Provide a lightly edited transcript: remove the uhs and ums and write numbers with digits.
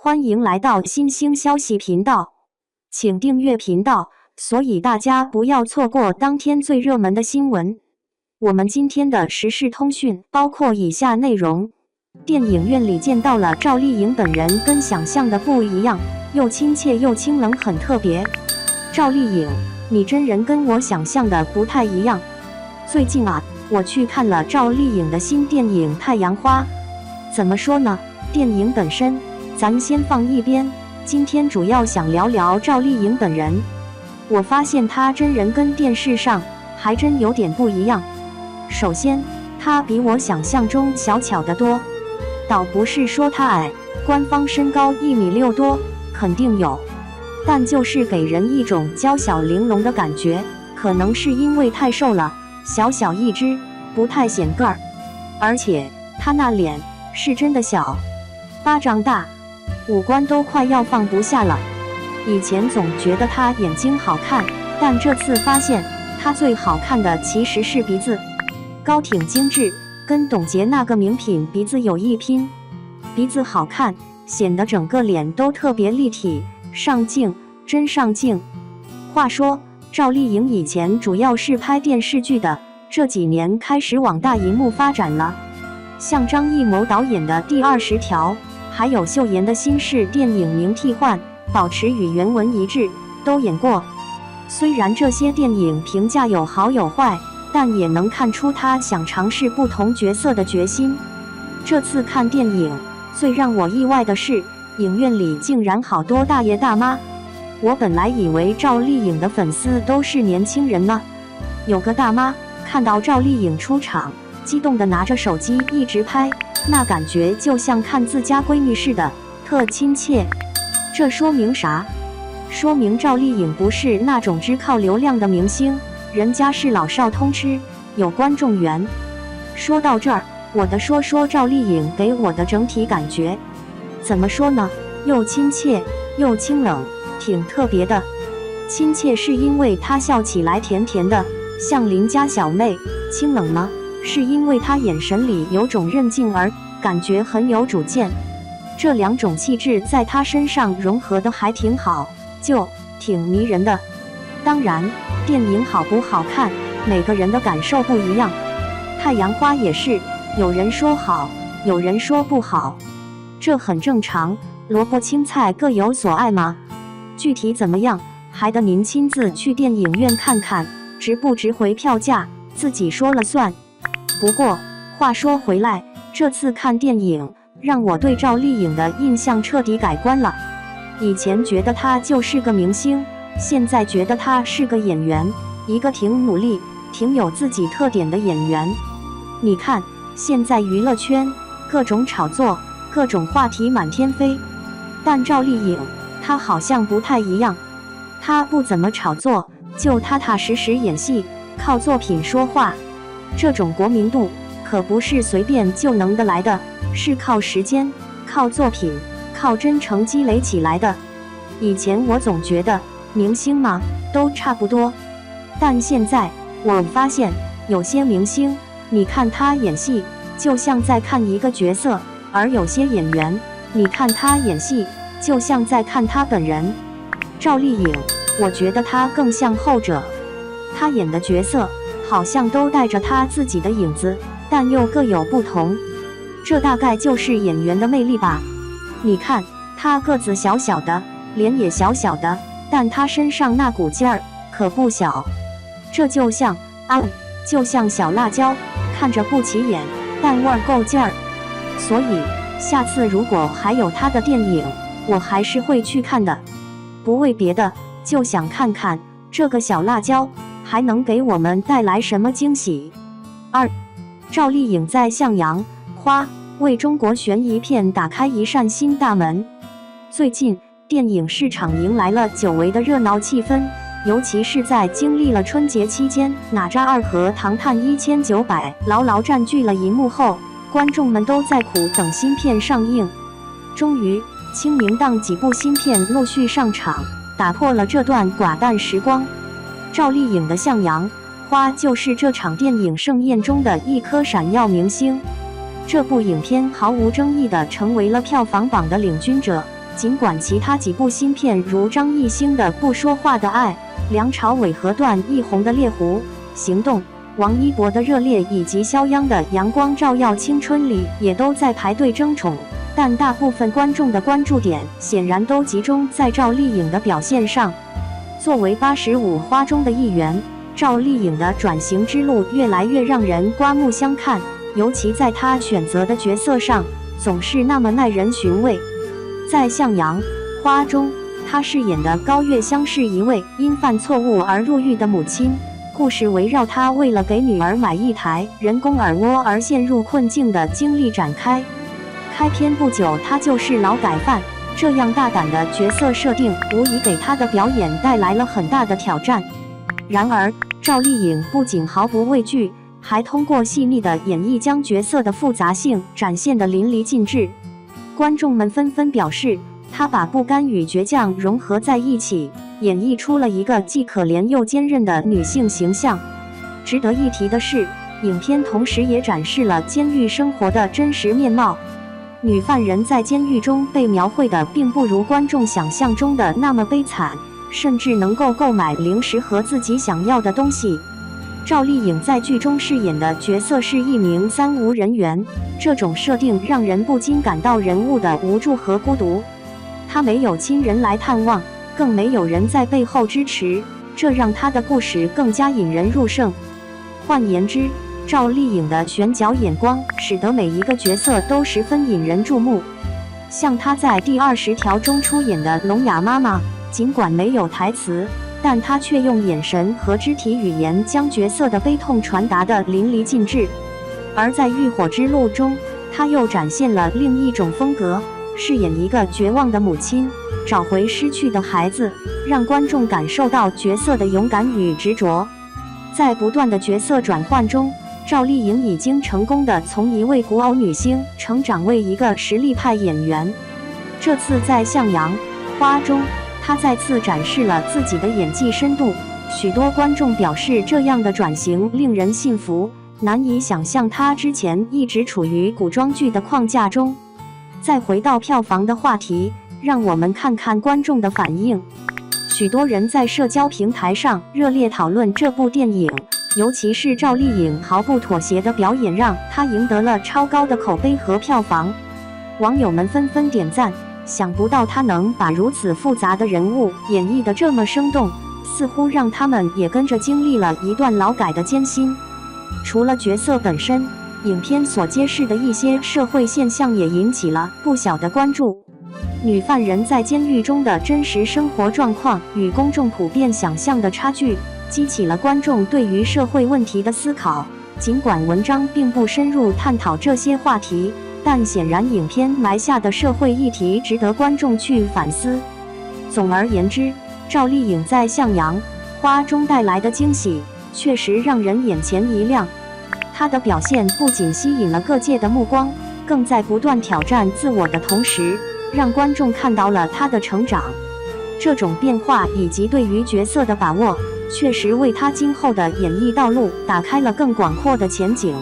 欢迎来到新兴消息频道，请订阅频道，所以大家不要错过当天最热门的新闻。我们今天的时事通讯包括以下内容：电影院里见到了赵丽颖本人，跟想象的不一样，又亲切又清冷，很特别。赵丽颖，你真人跟我想象的不太一样。最近啊，我去看了赵丽颖的新电影《太阳花》。怎么说呢？电影本身咱先放一边，今天主要想聊聊赵丽颖本人。我发现她真人跟电视上还真有点不一样。首先，她比我想象中小巧得多，倒不是说她矮，官方身高1.6米多，肯定有，但就是给人一种娇小玲珑的感觉，可能是因为太瘦了，小小一只，不太显个儿。而且她那脸是真的小，巴掌大，五官都快要放不下了。以前总觉得她眼睛好看，但这次发现她最好看的其实是鼻子，高挺精致，跟董洁那个名品鼻子有一拼。鼻子好看，显得整个脸都特别立体，上镜，真上镜。话说，赵丽颖以前主要是拍电视剧的，这几年开始往大荧幕发展了。像张艺谋导演的《第20条》，还有秀妍的新式电影《名替换》，保持与原文一致，都演过。虽然这些电影评价有好有坏，但也能看出她想尝试不同角色的决心。这次看电影，最让我意外的是，影院里竟然好多大爷大妈。我本来以为赵丽颖的粉丝都是年轻人呢，有个大妈看到赵丽颖出场，激动地拿着手机一直拍，那感觉就像看自家闺女似的，特亲切。这说明啥？说明赵丽颖不是那种只靠流量的明星，人家是老少通吃，有观众缘。说到这儿，我得说说赵丽颖给我的整体感觉。怎么说呢？又亲切又清冷，挺特别的。亲切是因为她笑起来甜甜的，像邻家小妹；清冷呢，是因为她眼神里有种韧劲儿，感觉很有主见。这两种气质在她身上融合的还挺好，就挺迷人的。当然，电影好不好看，每个人的感受不一样。太阳花也是，有人说好，有人说不好，这很正常，萝卜青菜各有所爱嘛。具体怎么样，还得您亲自去电影院看看，值不值回票价，自己说了算。不过话说回来，这次看电影让我对赵丽颖的印象彻底改观了。以前觉得她就是个明星，现在觉得她是个演员，一个挺努力、挺有自己特点的演员。你看，现在娱乐圈各种炒作，各种话题满天飞，但赵丽颖她好像不太一样，她不怎么炒作，就踏踏实实演戏，靠作品说话。这种国民度可不是随便就能得来的，是靠时间、靠作品、靠真诚积累起来的。以前我总觉得明星嘛都差不多，但现在我发现有些明星，你看他演戏就像在看一个角色，而有些演员，你看他演戏就像在看他本人。赵丽颖，我觉得她更像后者，她演的角色好像都带着她自己的影子，但又各有不同。这大概就是演员的魅力吧。你看，她个子小小的，脸也小小的，但她身上那股劲儿可不小。这就像就像小辣椒，看着不起眼，但味儿够劲儿。所以下次如果还有她的电影，我还是会去看的。不为别的，就想看看这个小辣椒还能给我们带来什么惊喜。2. 赵丽颖在向阳花为中国悬疑片打开一扇新大门。最近电影市场迎来了久违的热闹气氛，尤其是在经历了春节期间哪吒2和唐探1900牢牢占据了荧幕后，观众们都在苦等新片上映。终于清明档几部新片陆续上场，打破了这段寡淡时光。赵丽颖的向阳花就是这场电影盛宴中的一颗闪耀明星。这部影片毫无争议地成为了票房榜的领军者，尽管其他几部新片如张艺兴的《不说话的爱》、梁朝伟和段奕宏的《猎狐行动》、王一博的《热烈》以及肖央的《阳光照耀青春》里也都在排队争宠，但大部分观众的关注点显然都集中在赵丽颖的表现上。作为85花中的一员，赵丽颖的转型之路越来越让人刮目相看，尤其在她选择的角色上，总是那么耐人寻味。在《向阳花》中，她饰演的高月香是一位因犯错误而入狱的母亲，故事围绕她为了给女儿买一台人工耳蜗而陷入困境的经历展开。开篇不久，她就是劳改犯，这样大胆的角色设定无疑给她的表演带来了很大的挑战。然而，赵丽颖不仅毫不畏惧，还通过细腻的演绎将角色的复杂性展现得淋漓尽致。观众们纷纷表示，她把不甘与倔强融合在一起，演绎出了一个既可怜又坚韧的女性形象。值得一提的是，影片同时也展示了监狱生活的真实面貌。女犯人在监狱中被描绘的并不如观众想象中的那么悲惨，甚至能够购买零食和自己想要的东西。赵丽颖在剧中饰演的角色是一名三无人员，这种设定让人不禁感到人物的无助和孤独。她没有亲人来探望，更没有人在背后支持，这让她的故事更加引人入胜。换言之，赵丽颖的选角眼光使得每一个角色都十分引人注目。像她在第20条中出演的聋哑妈妈，尽管没有台词，但她却用眼神和肢体语言将角色的悲痛传达得淋漓尽致。而在浴火之路中，她又展现了另一种风格，饰演一个绝望的母亲，找回失去的孩子，让观众感受到角色的勇敢与执着。在不断的角色转换中，赵丽颖已经成功地从一位古偶女星成长为一个实力派演员。这次在《向阳花》中，她再次展示了自己的演技深度，许多观众表示这样的转型令人信服，难以想象她之前一直处于古装剧的框架中。再回到票房的话题，让我们看看观众的反应。许多人在社交平台上热烈讨论这部电影，尤其是赵丽颖毫不妥协的表演让她赢得了超高的口碑和票房。网友们纷纷点赞，想不到她能把如此复杂的人物演绎得这么生动，似乎让他们也跟着经历了一段劳改的艰辛。除了角色本身，影片所揭示的一些社会现象也引起了不小的关注。女犯人在监狱中的真实生活状况与公众普遍想象的差距，激起了观众对于社会问题的思考。尽管文章并不深入探讨这些话题，但显然影片埋下的社会议题值得观众去反思。总而言之，赵丽颖在《向阳花》中带来的惊喜确实让人眼前一亮。她的表现不仅吸引了各界的目光，更在不断挑战自我的同时，让观众看到了她的成长。这种变化以及对于角色的把握，确实为她今后的演艺道路打开了更广阔的前景。